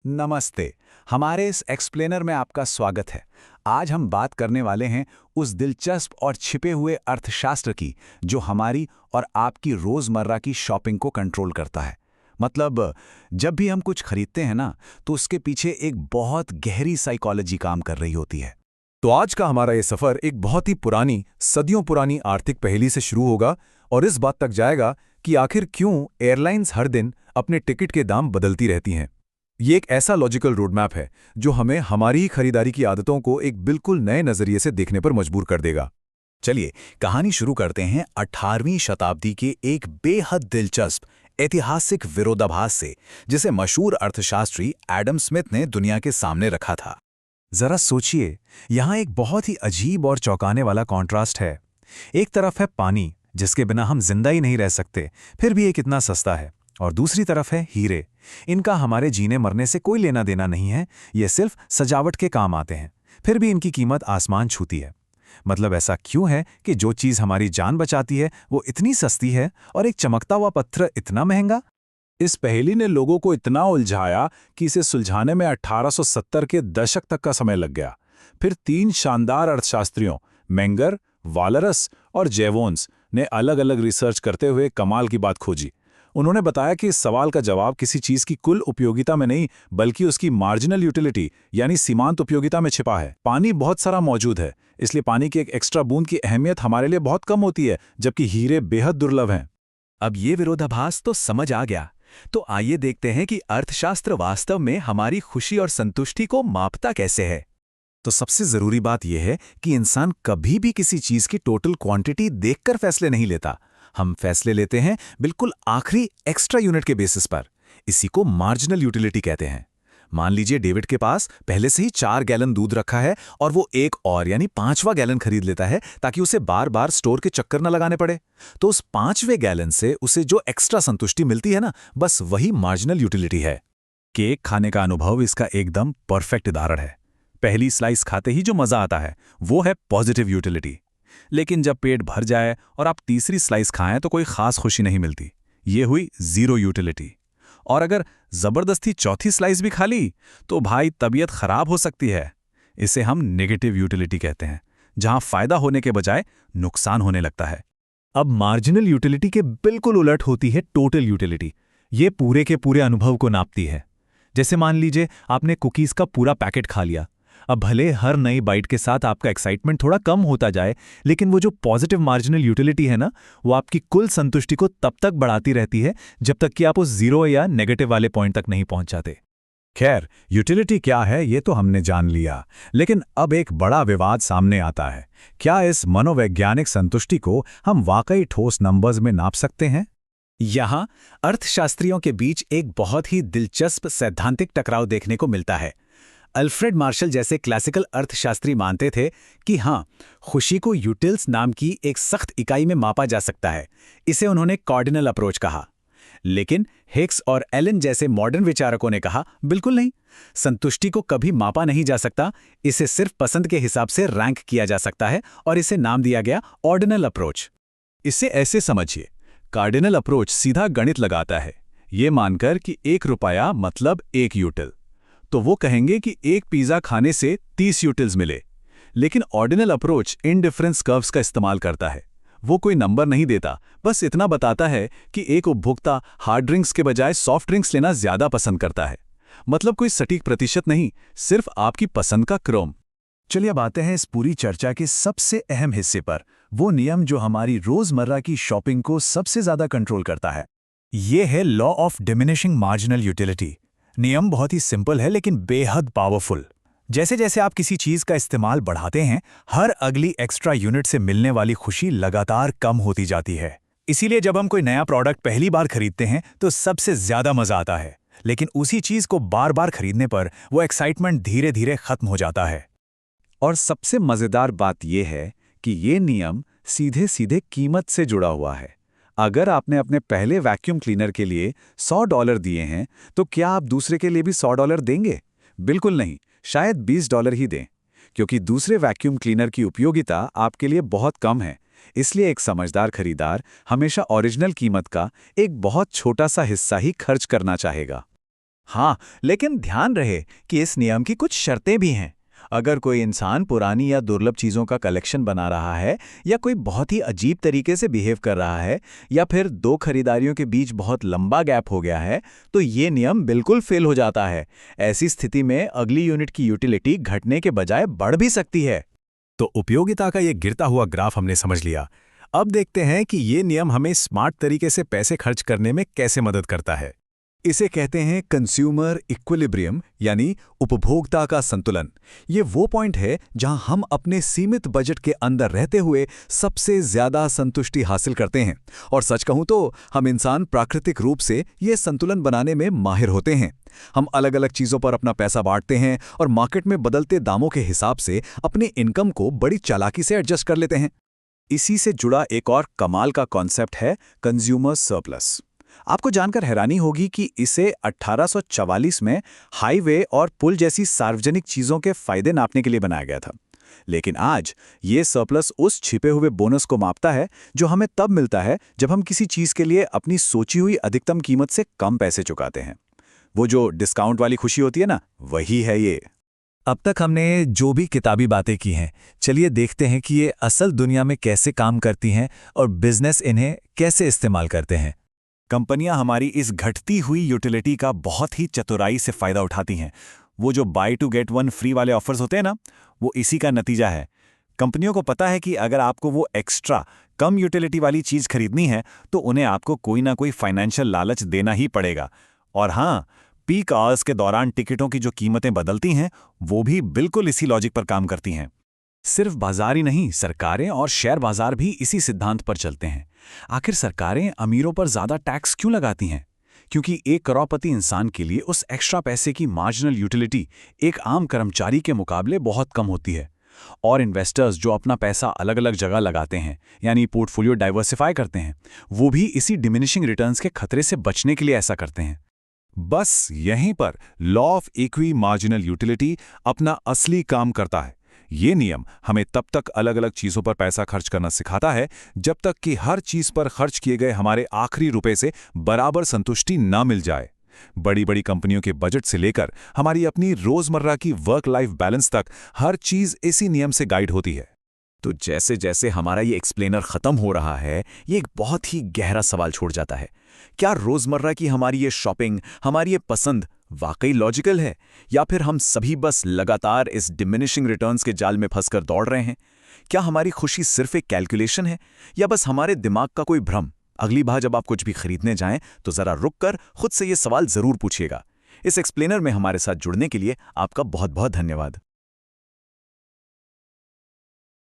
नमस्ते। हमारे इस एक्सप्लेनर में आपका स्वागत है। आज हम बात करने वाले हैं उस दिलचस्प और छिपे हुए अर्थशास्त्र की जो हमारी और आपकी रोजमर्रा की शॉपिंग को कंट्रोल करता है। मतलब जब भी हम कुछ खरीदते हैं ना, तो उसके पीछे एक बहुत गहरी साइकोलॉजी काम कर रही होती है। तो आज का हमारा ये सफर एक बहुत ही पुरानी, सदियों पुरानी आर्थिक पहेली से शुरू होगा और इस बात तक जाएगा कि आखिर क्यों एयरलाइंस हर दिन अपने टिकट के दाम बदलती रहती हैं। ये एक ऐसा लॉजिकल रोडमैप है जो हमें हमारी ही खरीदारी की आदतों को एक बिल्कुल नए नजरिए से देखने पर मजबूर कर देगा। चलिए कहानी शुरू करते हैं 18वीं शताब्दी के एक बेहद दिलचस्प ऐतिहासिक विरोधाभास से, जिसे मशहूर अर्थशास्त्री एडम स्मिथ ने दुनिया के सामने रखा था। जरा सोचिए, यहाँ एक बहुत ही अजीब और चौंकाने वाला कॉन्ट्रास्ट है। एक तरफ है पानी, जिसके बिना हम जिंदा ही नहीं रह सकते, फिर भी ये कितना सस्ता है। और दूसरी तरफ है हीरे। इनका हमारे जीने मरने से कोई लेना देना नहीं है, ये सिर्फ सजावट के काम आते हैं, फिर भी इनकी कीमत आसमान छूती है। मतलब ऐसा क्यों है कि जो चीज़ हमारी जान बचाती है वो इतनी सस्ती है और एक चमकता हुआ पत्थर इतना महंगा? इस पहेली ने लोगों को इतना उलझाया कि इसे सुलझाने में 1870 के दशक तक का समय लग गया। फिर तीन शानदार अर्थशास्त्रियों मेंगर, वालरस और जेवोन्स ने अलग अलग रिसर्च करते हुए कमाल की बात खोजी। उन्होंने बताया कि इस सवाल का जवाब किसी चीज की कुल उपयोगिता में नहीं, बल्कि उसकी मार्जिनल यूटिलिटी यानी सीमांत उपयोगिता में छिपा है। पानी बहुत सारा मौजूद है, इसलिए पानी की एक एक्स्ट्रा बूंद की अहमियत हमारे लिए बहुत कम होती है, जबकि हीरे बेहद दुर्लभ हैं। अब ये विरोधाभास तो समझ आ गया। तो आइए देखते हैं कि अर्थशास्त्र वास्तव में हमारी खुशी और संतुष्टि को मापता कैसे है। तो सबसे जरूरी बात यह है कि इंसान कभी भी किसी चीज की टोटल क्वांटिटी देखकर फैसले नहीं लेता। हम फैसले लेते हैं बिल्कुल आखिरी एक्स्ट्रा यूनिट के बेसिस पर। इसी को मार्जिनल यूटिलिटी कहते हैं। मान लीजिए डेविड के पास पहले से ही 4 गैलन दूध रखा है और वो एक और यानी 5वां गैलन खरीद लेता है ताकि उसे बार बार स्टोर के चक्कर न लगाने पड़े। तो उस 5वें गैलन से उसे जो एक्स्ट्रा संतुष्टि मिलती है ना, बस वही मार्जिनल यूटिलिटी है। केक खाने का अनुभव इसका एकदम परफेक्ट उदाहरण है। पहली स्लाइस खाते ही जो मजा आता है वो है पॉजिटिव यूटिलिटी। लेकिन जब पेट भर जाए और आप तीसरी स्लाइस खाएं तो कोई खास खुशी नहीं मिलती। ये हुई जीरो यूटिलिटी। और अगर जबरदस्ती चौथी स्लाइस भी खा ली तो भाई तबीयत खराब हो सकती है। इसे हम नेगेटिव यूटिलिटी कहते हैं, जहां फायदा होने के बजाय नुकसान होने लगता है। अब मार्जिनल यूटिलिटी के बिल्कुल उलट होती है टोटल यूटिलिटी। ये पूरे के पूरे अनुभव को नापती है। जैसे मान लीजिए आपने कुकीज का पूरा पैकेट खा लिया। अब भले हर नई बाइट के साथ आपका एक्साइटमेंट थोड़ा कम होता जाए, लेकिन वो जो पॉजिटिव मार्जिनल यूटिलिटी है ना, वो आपकी कुल संतुष्टि को तब तक बढ़ाती रहती है जब तक कि आप उस जीरो या नेगेटिव वाले पॉइंट तक नहीं पहुंच जाते। खैर, यूटिलिटी क्या है ये तो हमने जान लिया, लेकिन अब एक बड़ा विवाद सामने आता है। क्या इस मनोवैज्ञानिक संतुष्टि को हम वाकई ठोस नंबर्स में नाप सकते हैं? यहाँ अर्थशास्त्रियों के बीच एक बहुत ही दिलचस्प सैद्धांतिक टकराव देखने को मिलता है। अल्फ्रेड मार्शल जैसे क्लासिकल अर्थशास्त्री मानते थे कि हाँ, खुशी को यूटिल्स नाम की एक सख्त इकाई में मापा जा सकता है। इसे उन्होंने कार्डिनल अप्रोच कहा। लेकिन हिक्स और एलन जैसे मॉडर्न विचारकों ने कहा, बिल्कुल नहीं, संतुष्टि को कभी मापा नहीं जा सकता, इसे सिर्फ पसंद के हिसाब से रैंक किया जा सकता है, और इसे नाम दिया गया ऑर्डिनल अप्रोच। इसे ऐसे समझिए, कार्डिनल अप्रोच सीधा गणित लगाता है, ये मानकर कि 1 रुपया मतलब 1 यूटिल। तो वो कहेंगे कि एक पिज़्ज़ा खाने से 30 यूटिल्स मिले। लेकिन ऑर्डिनल अप्रोच इंडिफरेंस कर्व्स का इस्तेमाल करता है। वो कोई नंबर नहीं देता, बस इतना बताता है कि एक उपभोक्ता हार्ड ड्रिंक्स के बजाय सॉफ्ट ड्रिंक्स लेना ज्यादा पसंद करता है। मतलब कोई सटीक प्रतिशत नहीं, सिर्फ आपकी पसंद का क्रम। चलिए अब आते हैं इस पूरी चर्चा के सबसे अहम हिस्से पर, वो नियम जो हमारी रोजमर्रा की शॉपिंग को सबसे ज्यादा कंट्रोल करता है। ये है law of diminishing marginal utility. नियम बहुत ही सिंपल है लेकिन बेहद पावरफुल। जैसे जैसे आप किसी चीज का इस्तेमाल बढ़ाते हैं, हर अगली एक्स्ट्रा यूनिट से मिलने वाली खुशी लगातार कम होती जाती है। इसीलिए जब हम कोई नया प्रोडक्ट पहली बार खरीदते हैं तो सबसे ज्यादा मजा आता है, लेकिन उसी चीज को बार बार खरीदने पर वो एक्साइटमेंट धीरे धीरे खत्म हो जाता है। और सबसे मजेदार बात यह है कि ये नियम सीधे सीधे कीमत से जुड़ा हुआ है। अगर आपने अपने पहले वैक्यूम क्लीनर के लिए $100 दिए हैं, तो क्या आप दूसरे के लिए भी $100 देंगे? बिल्कुल नहीं, शायद $20 ही दें, क्योंकि दूसरे वैक्यूम क्लीनर की उपयोगिता आपके लिए बहुत कम है। इसलिए एक समझदार खरीदार हमेशा ओरिजिनल कीमत का एक बहुत छोटा सा हिस्सा ही खर्च करना चाहेगा। हाँ, लेकिन ध्यान रहे कि इस नियम की कुछ शर्तें भी हैं। अगर कोई इंसान पुरानी या दुर्लभ चीज़ों का कलेक्शन बना रहा है, या कोई बहुत ही अजीब तरीके से बिहेव कर रहा है, या फिर दो खरीदारियों के बीच बहुत लंबा गैप हो गया है, तो ये नियम बिल्कुल फेल हो जाता है। ऐसी स्थिति में अगली यूनिट की यूटिलिटी घटने के बजाय बढ़ भी सकती है। तो उपयोगिता का ये गिरता हुआ ग्राफ हमने समझ लिया। अब देखते हैं कि ये नियम हमें स्मार्ट तरीके से पैसे खर्च करने में कैसे मदद करता है। इसे कहते हैं कंज्यूमर इक्विलिब्रियम, यानी उपभोक्ता का संतुलन। ये वो पॉइंट है जहां हम अपने सीमित बजट के अंदर रहते हुए सबसे ज्यादा संतुष्टि हासिल करते हैं। और सच कहूं तो हम इंसान प्राकृतिक रूप से ये संतुलन बनाने में माहिर होते हैं। हम अलग अलग चीजों पर अपना पैसा बांटते हैं और मार्केट में बदलते दामों के हिसाब से अपने इनकम को बड़ी चालाकी से एडजस्ट कर लेते हैं। इसी से जुड़ा एक और कमाल का कॉन्सेप्ट है कंज्यूमर सरप्लस। आपको जानकर हैरानी होगी कि इसे 1844 में हाईवे और पुल जैसी सार्वजनिक चीजों के फायदे नापने के लिए बनाया गया था। लेकिन आज ये सरप्लस उस छिपे हुए बोनस को मापता है जो हमें तब मिलता है जब हम किसी चीज के लिए अपनी सोची हुई अधिकतम कीमत से कम पैसे चुकाते हैं। वो जो डिस्काउंट वाली खुशी होती है ना, वही है ये। अब तक हमने जो भी किताबी बातें की हैं, चलिए देखते हैं कि ये असल दुनिया में कैसे काम करती हैं और बिजनेस इन्हें कैसे इस्तेमाल करते हैं। कंपनियां हमारी इस घटती हुई यूटिलिटी का बहुत ही चतुराई से फायदा उठाती हैं। वो जो buy two get one free वाले ऑफर्स होते हैं ना, वो इसी का नतीजा है। कंपनियों को पता है कि अगर आपको वो एक्स्ट्रा कम यूटिलिटी वाली चीज खरीदनी है तो उन्हें आपको कोई ना कोई फाइनेंशियल लालच देना ही पड़ेगा। और हाँ, पीक आवर्स के दौरान टिकटों की जो कीमतें बदलती हैं, वो भी बिल्कुल इसी लॉजिक पर काम करती हैं। सिर्फ बाजार ही नहीं, सरकारें और शेयर बाजार भी इसी सिद्धांत पर चलते हैं। आखिर सरकारें अमीरों पर ज्यादा टैक्स क्यों लगाती हैं? क्योंकि एक करोड़पति इंसान के लिए उस एक्स्ट्रा पैसे की मार्जिनल यूटिलिटी एक आम कर्मचारी के मुकाबले बहुत कम होती है। और इन्वेस्टर्स जो अपना पैसा अलग अलग जगह लगाते हैं, यानी पोर्टफोलियो डाइवर्सिफाई करते हैं, वो भी इसी डिमिनिशिंग रिटर्न्स के खतरे से बचने के लिए ऐसा करते हैं। बस यहीं पर law of equi marginal utility अपना असली काम करता है। ये नियम हमें तब तक अलग अलग चीजों पर पैसा खर्च करना सिखाता है जब तक कि हर चीज पर खर्च किए गए हमारे आखिरी रुपए से बराबर संतुष्टि ना मिल जाए। बड़ी बड़ी कंपनियों के बजट से लेकर हमारी अपनी रोजमर्रा की वर्क लाइफ बैलेंस तक हर चीज इसी नियम से गाइड होती है। तो जैसे जैसे हमारा ये एक्सप्लेनर खत्म हो रहा है, ये एक बहुत ही गहरा सवाल छोड़ जाता है। क्या रोजमर्रा की हमारी ये शॉपिंग, हमारी ये पसंद वाकई लॉजिकल है, या फिर हम सभी बस लगातार इस डिमिनिशिंग रिटर्न्स के जाल में फंसकर दौड़ रहे हैं? क्या हमारी खुशी सिर्फ एक कैलकुलेशन है, या बस हमारे दिमाग का कोई भ्रम? अगली बार जब आप कुछ भी खरीदने जाएं तो जरा रुककर खुद से ये सवाल जरूर पूछिएगा। इस एक्सप्लेनर में हमारे साथ जुड़ने के लिए आपका बहुत बहुत धन्यवाद।